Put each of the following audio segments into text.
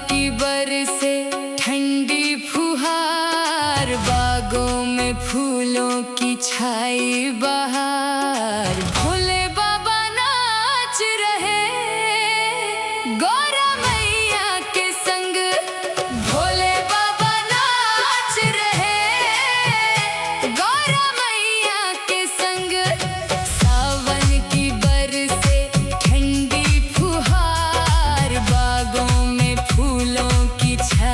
की बरसे ठंडी फुहार, बागों में फूलों की छाई बहार। भोले बाबा नाच रहे गौरा मैया के संग, भोले बाबा नाच रहे गौरा मैया के संग। सावन की बरसे ठंडी फुहार, बागों में फूलों की छाई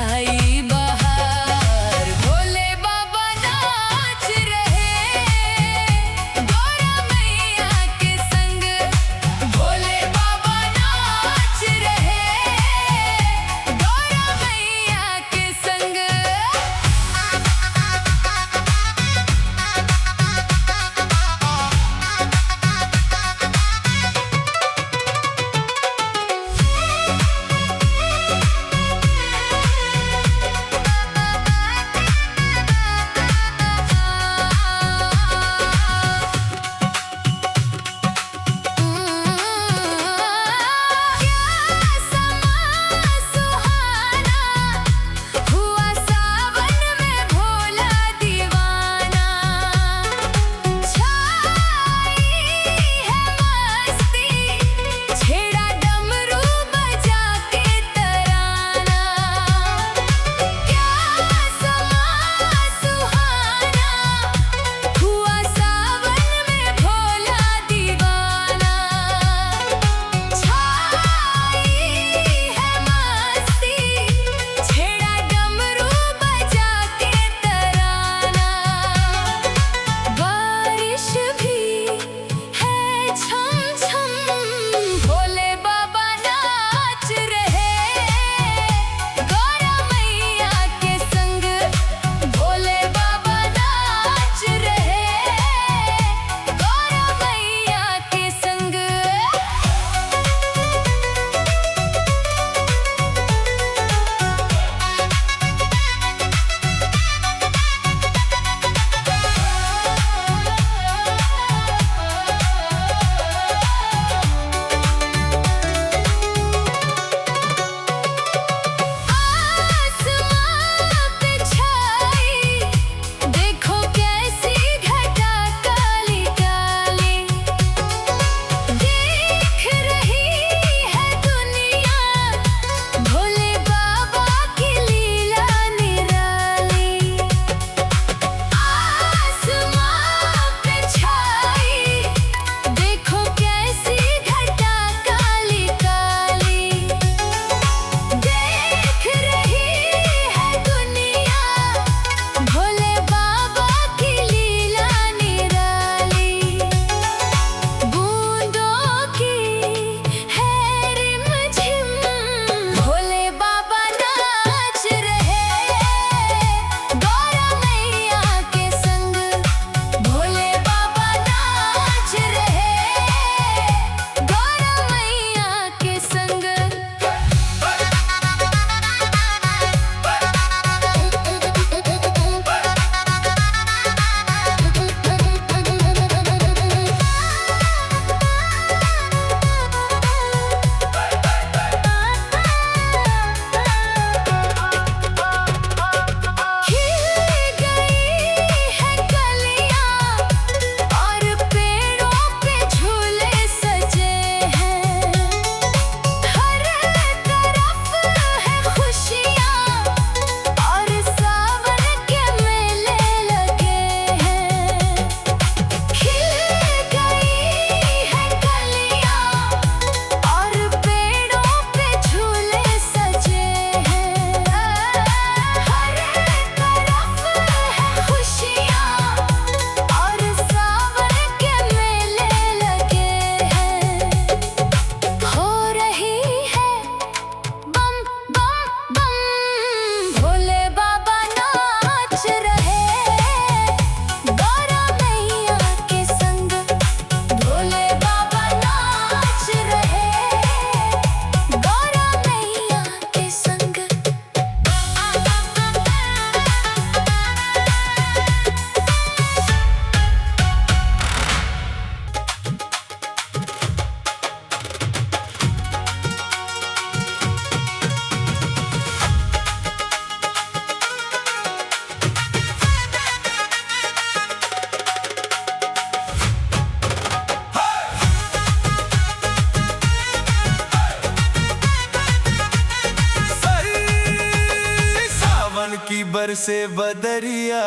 बरसे बदरिया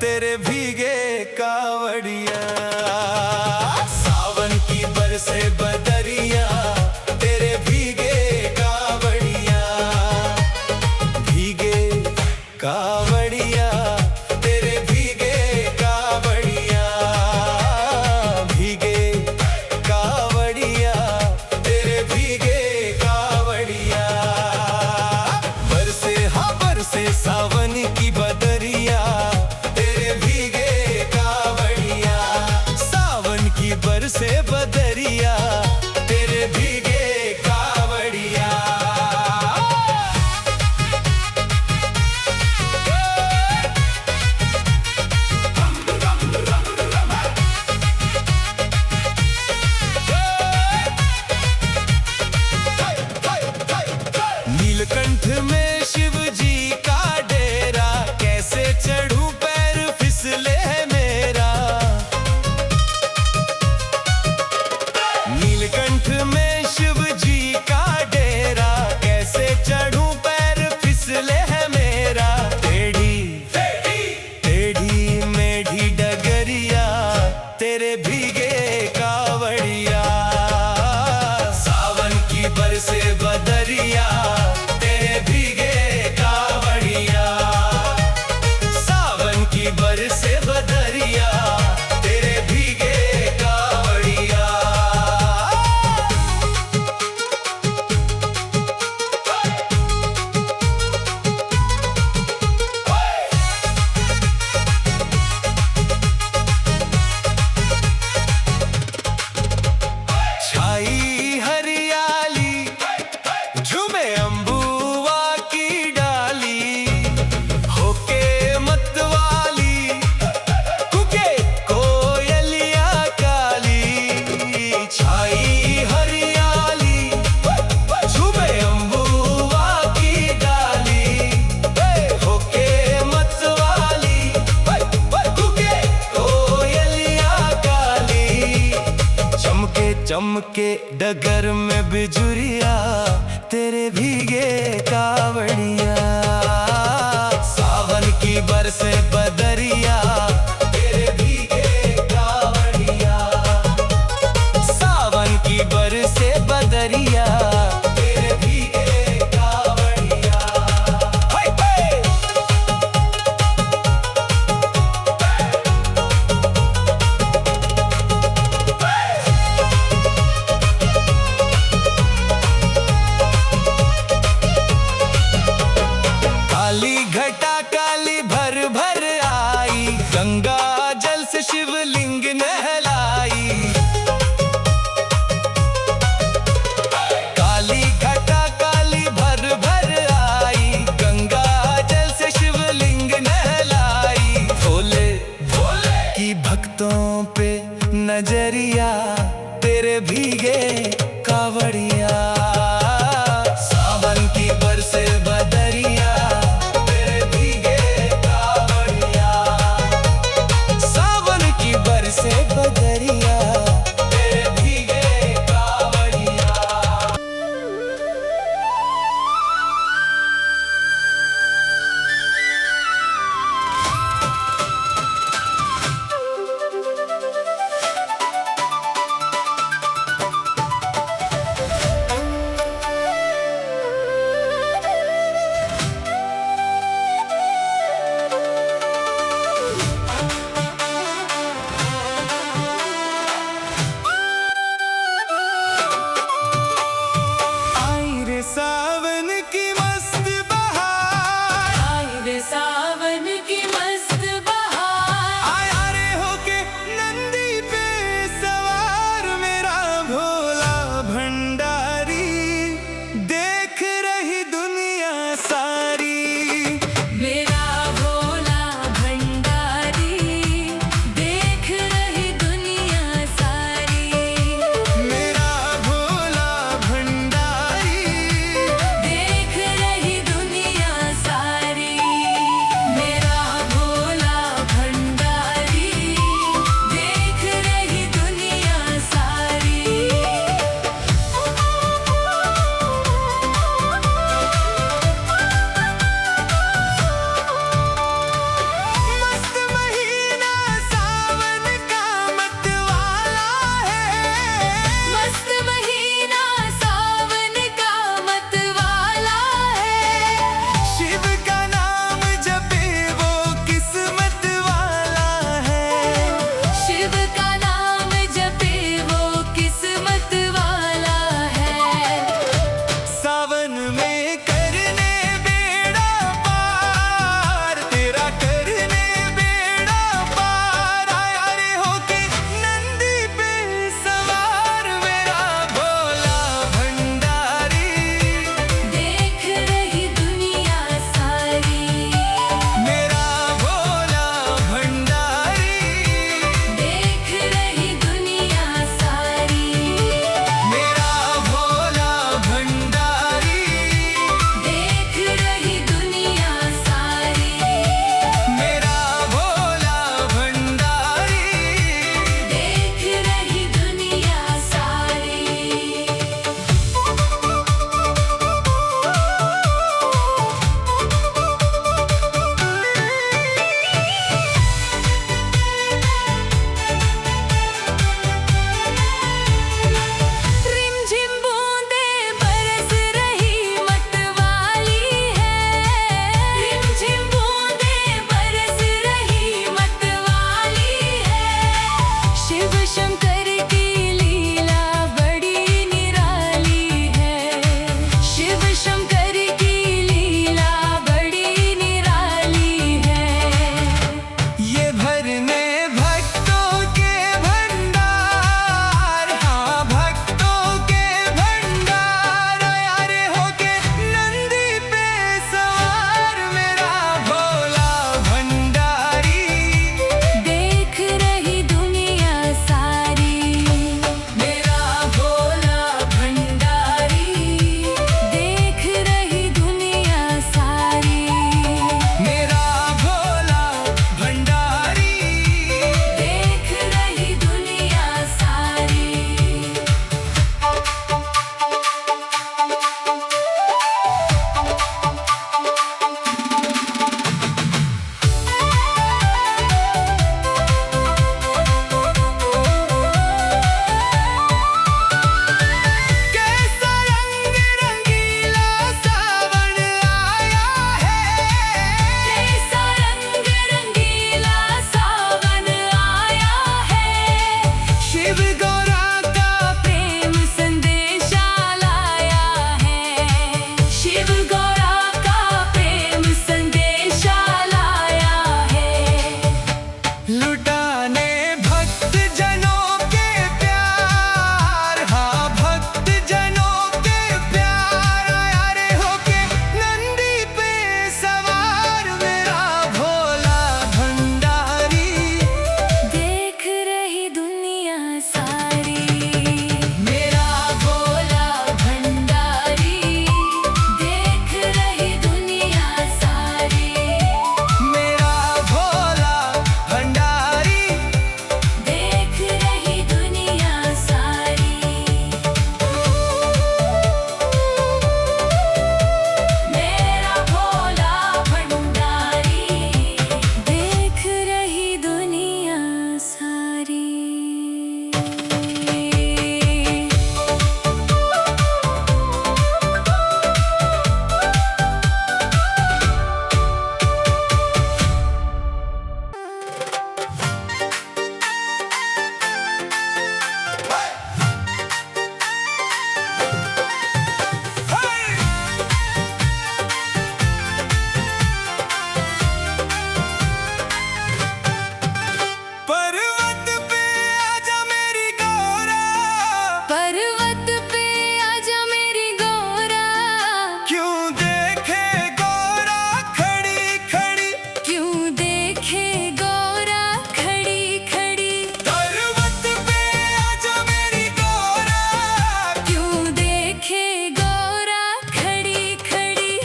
तेरे भीगे कावड़िया। सावन की बरसे बदरिया तेरे भीगे कावड़िया। भीगे कावड़िया तेरे भीगे कावड़िया। भीगे कावड़िया तेरे भीगे कावड़िया। बरसे हाँ बरसे सावन की बदरिया तेरे भीगे कावड़िया। सावन की बरसे बदरिया तेरे भीगे कावड़िया। नीलकंठ में शिव जी का डेरा, कैसे चढ़ूं पैर फिसले है मेरा। नीलकंठ में शिव जी का डेरा, कैसे चढ़ूं पैर फिसले है मेरा। टेढ़ी टेढ़ी मेढ़ी डगरिया तेरे भीगे कावड़िया। सावन की बरसे बदरिया तेरे भीगे कावड़िया। सावन की बरसे बदरिया तेरे भीगे कावड़िया। छाई हरियाली झूमे अम्बुआ की डाली, होके मतवाली कुके कोयलिया काली। छाई हरियाली झूमे अम्बुआ की डाली, होके मतवाली कुके कोयलिया काली। चमके चमके डगर में बिजुरिया तेरे भीगे कावड़िया। सावन की बरसे बदरिया तेरे भीगे कावड़िया। सावन की बरसे बदरिया तेरे भीगे कावड़िया। हाय हाय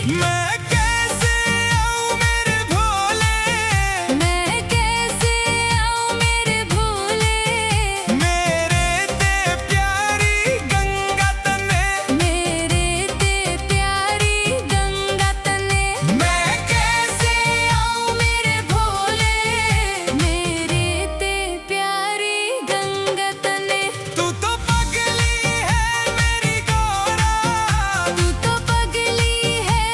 मैं कैसे आऊं मेरे भोले, मैं कैसे आऊं मेरे भोले, मेरे ते प्यारी गंगा तने, मेरे ते प्यारी गंगा तने। मैं कैसे आऊं मेरे भोले, मेरे ते प्यारी गंगा तने। तू तो पगली है मेरी गौरा, तू तो पगली है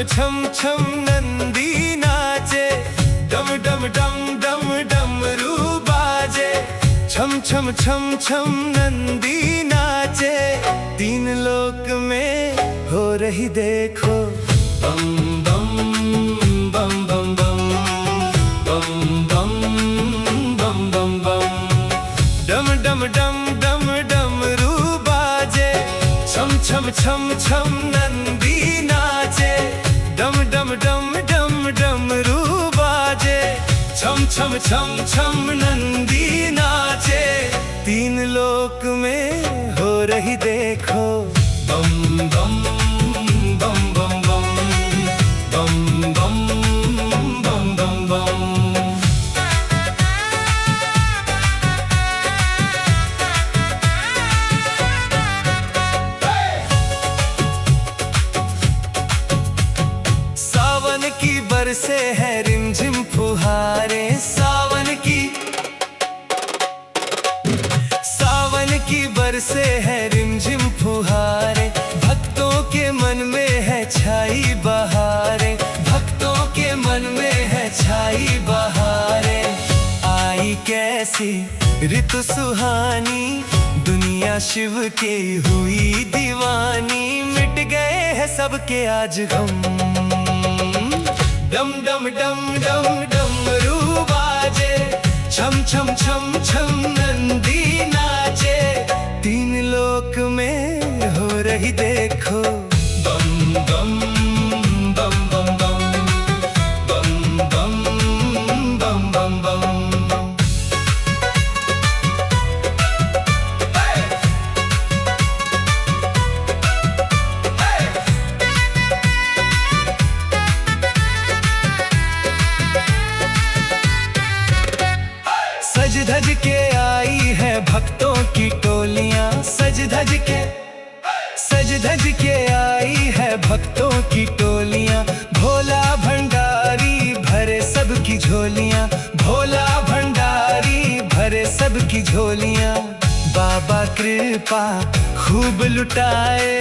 छम छम नंदी नाचे, डम डम डम डम डमरू बाजे। छम छम छम छम नंदी नाचे, तीन लोक में हो रही देखो बम बम बम बम बम बम बम बम बम बम। डम डम डम डम डमरू बाजे, छम छम छम छम नंदी नाचे। डम डम डम डम डमरू बाजे, छम छम छम छम नंदी नाचे। तीन लोक में हो रही देखो बम बम बम बम बम बम बम बम बम बम। सावन की बरसे है रिमझिम फुहारे, सावन की बरसे है रिमझिम फुहारे। भक्तों के मन में है छाई बहारे, भक्तों के मन में है छाई बहारे। आई कैसी ऋतु सुहानी, दुनिया शिव के हुई दीवानी। मिट गए हैं सबके आज गम, डम डम डम डम डमरू बाजे। छम छम छम छम नंदी नाचे, तीन लोक में हो रही देखो बम बम बम बम बम बम बम बम बम बम। सज धज के आई है भक्तों की टोलियां, सज धज के आई है भक्तों की टोलियां। भोला भंडारी भरे सबकी झोलियां, भोला भंडारी भरे सबकी झोलियां। बाबा कृपा खूब लुटाए,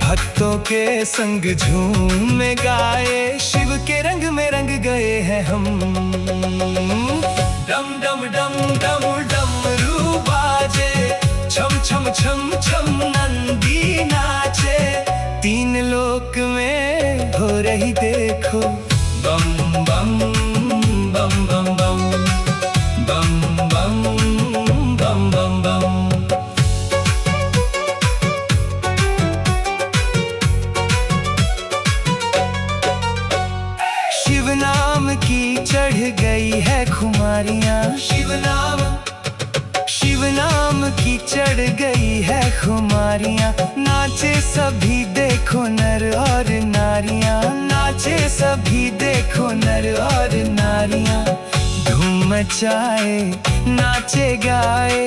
भक्तों के संग झूम में गाए। शिव के रंग में रंग गए हैं हम, डम डम डम डम डमरू बाजे। छम छम छम छम नंदी नाचे, तीन लोक में हो रही देखो बम बम बम बम बम बम बम बम बम बम। शिव नाम की चढ़ गई है खुमारियां, शिव नाम की चढ़ गई है खुमारियां। नाचे सभी देखो नर और नारियां, नाचे सभी देखो नर और नारियां। धूम मचाए नाचे गाए,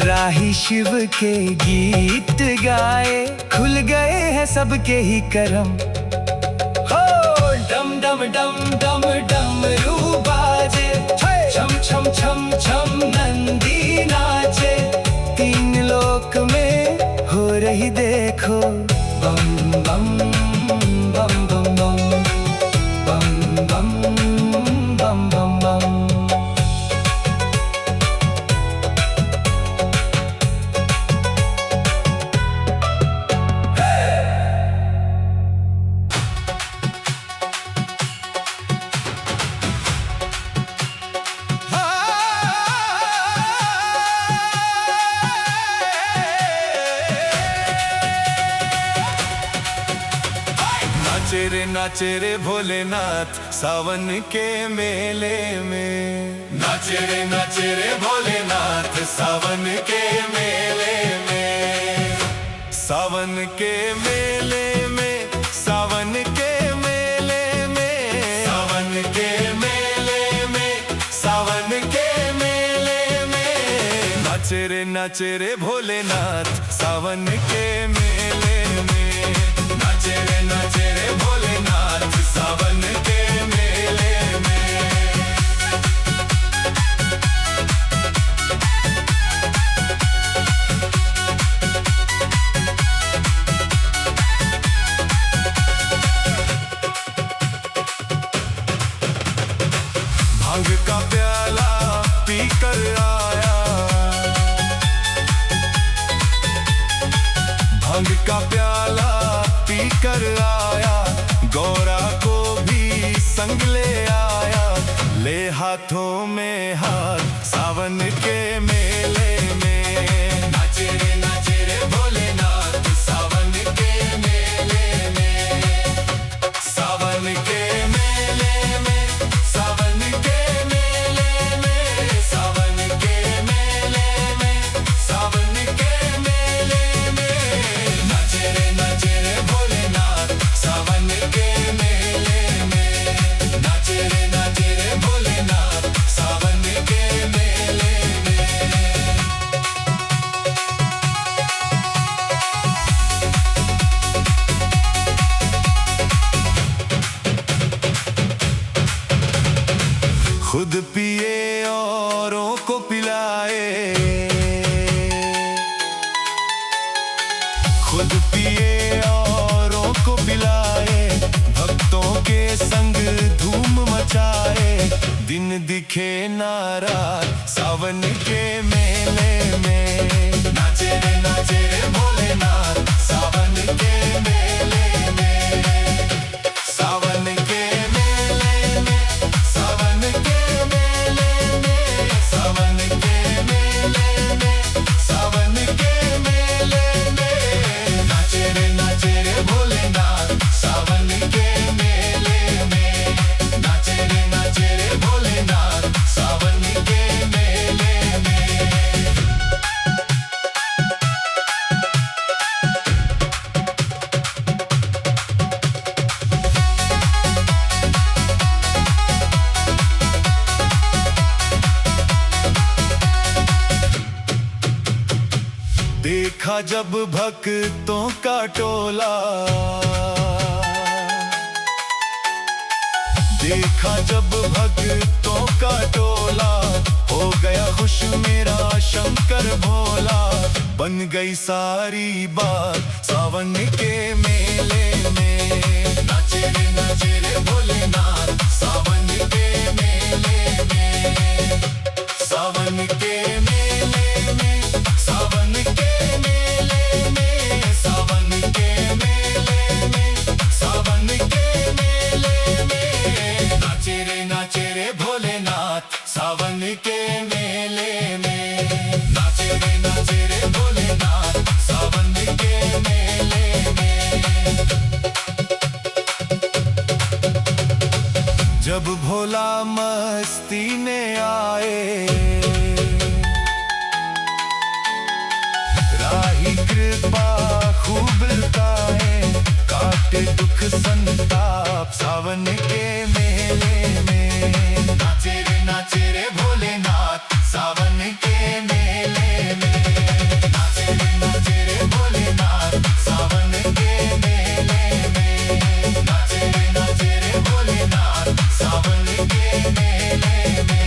राही शिव के गीत गाए। खुल गए हैं सबके ही करम, डम डम डम डम डमरू बाजे। छम छम छम छम नंदी नाचे, तीन लोक में हो रही देखो बम बम बम बम बम बम बम बम बम। नाचे रे भोलेनाथ सावन के मेले में। नाचे रे भोलेनाथ सावन के मेले में। सावन के मेले में, सावन के मेले में, सावन के मेले में, सावन के मेले में। नाचे रे भोलेनाथ सावन के मेले में। नाचे रे भोलेनाथ सावन के मेले में। भांग का प्याला पी कर आया, गौरा को भी संग ले आया। ले हाथों में हाथ सावन के मेले में, नाचे रे भोलेनाथ सावन के मेले में। सावन के मेले में, सावन के मेले में, सावन के मेले में, सावन के मेले में। नाचे रे भोलेनाथ सावन के मेले में। नाचे रे भोलेनाथ सावन के मेले में। खुद पिए औरों को पिलाए, खुद पिए औरों को पिलाए, भक्तों के संग धूम मचाए। दिन दिखे ना रात सावन के मेले में। नाचे रे भोलेनाथ सावन के मेले में। सावन के मेले में, सावन के मेले में, सावन के मेले में, सावन के मेले में। नाचे रे भोलेनाथ सावन के मेले में। नाचे रे भोलेनाथ सावन के मेले में। देखा जब भक्तों का टोला, देखा जब भक्तों का टोला, हो गया खुश मेरा शंकर भोला। बन गई सारी बात सावन के मेले में। नाचे रे भोलेनाथ सावन के मेले में। सावन के मेले में, सावन के मेले में, सावन के मेले में, सावन के मेले में। नाचे रे भोलेनाथ सावन के मेले में। नाचे रे भोलेनाथ सावन के मेले में। जब भोला मस्ती ने आए, राही कृपा खूब लुटाए, काटे दुख संताप सावन के मेले में। नाचे रे भोलेनाथ सावन के मेले में। नाचे रे भोलेनाथ सावन के मेले में। नाचे रे भोलेनाथ सावन के मेले में।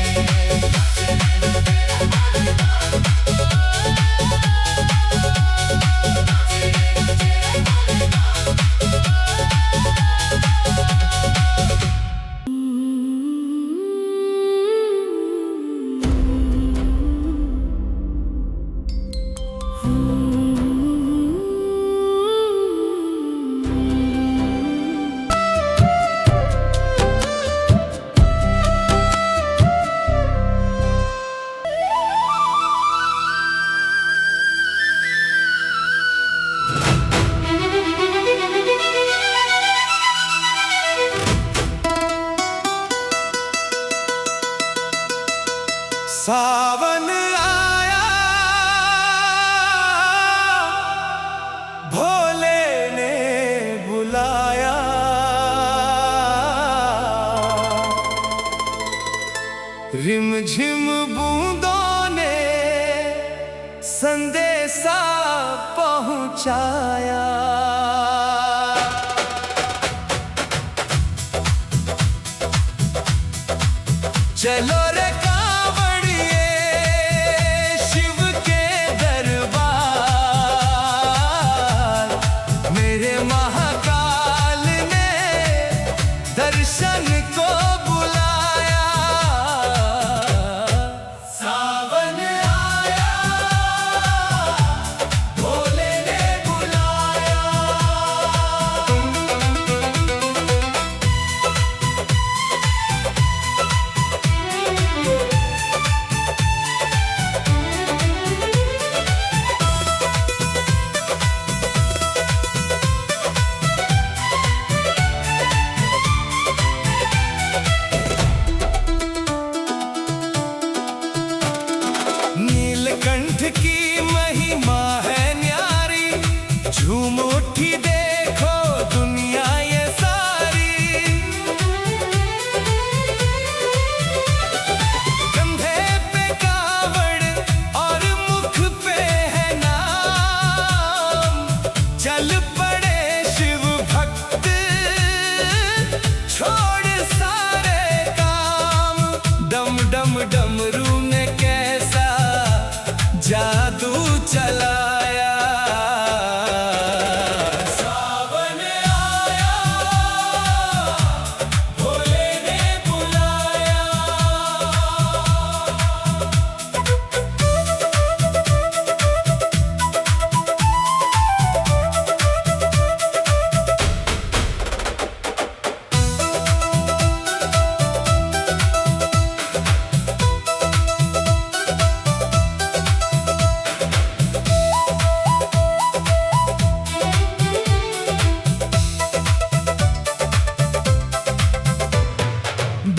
सावन आया, भोले ने बुलाया। रिमझिम बूंदों ने संदेशा पहुंचाया। चलो रे दर्शन को बुलाया। सावन आया, भोले ने बुलाया। झूम उठी देखो दुनिया ये सारी, कंधे पे कावड़ और मुख पे है नाम, चल पड़े शिव भक्त छोड़ सारे काम। डम डम डमरू ने कैसा जादू चलाया, सावन आया भोले ने बुलाया।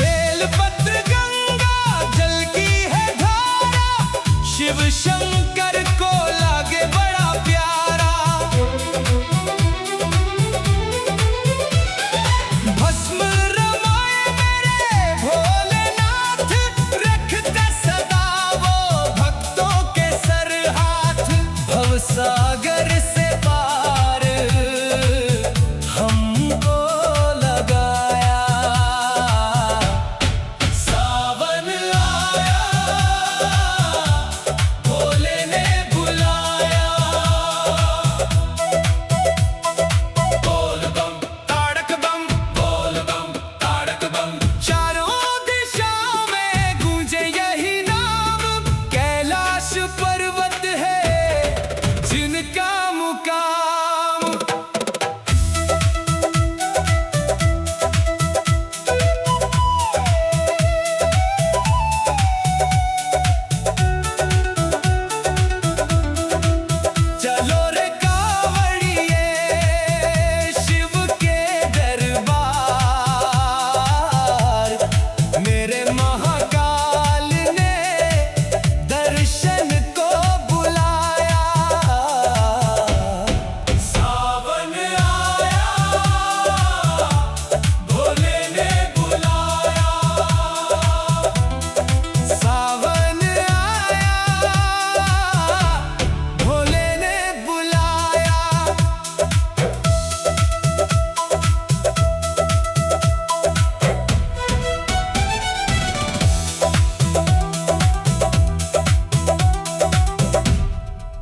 बेलपत्र गंगा जल की है धारा, शिव शंकर को लागे बड़ा प्यारा। भस्म रमाए मेरे भोलेनाथ, रखते सदा वो भक्तों के सर हाथ। भवसागर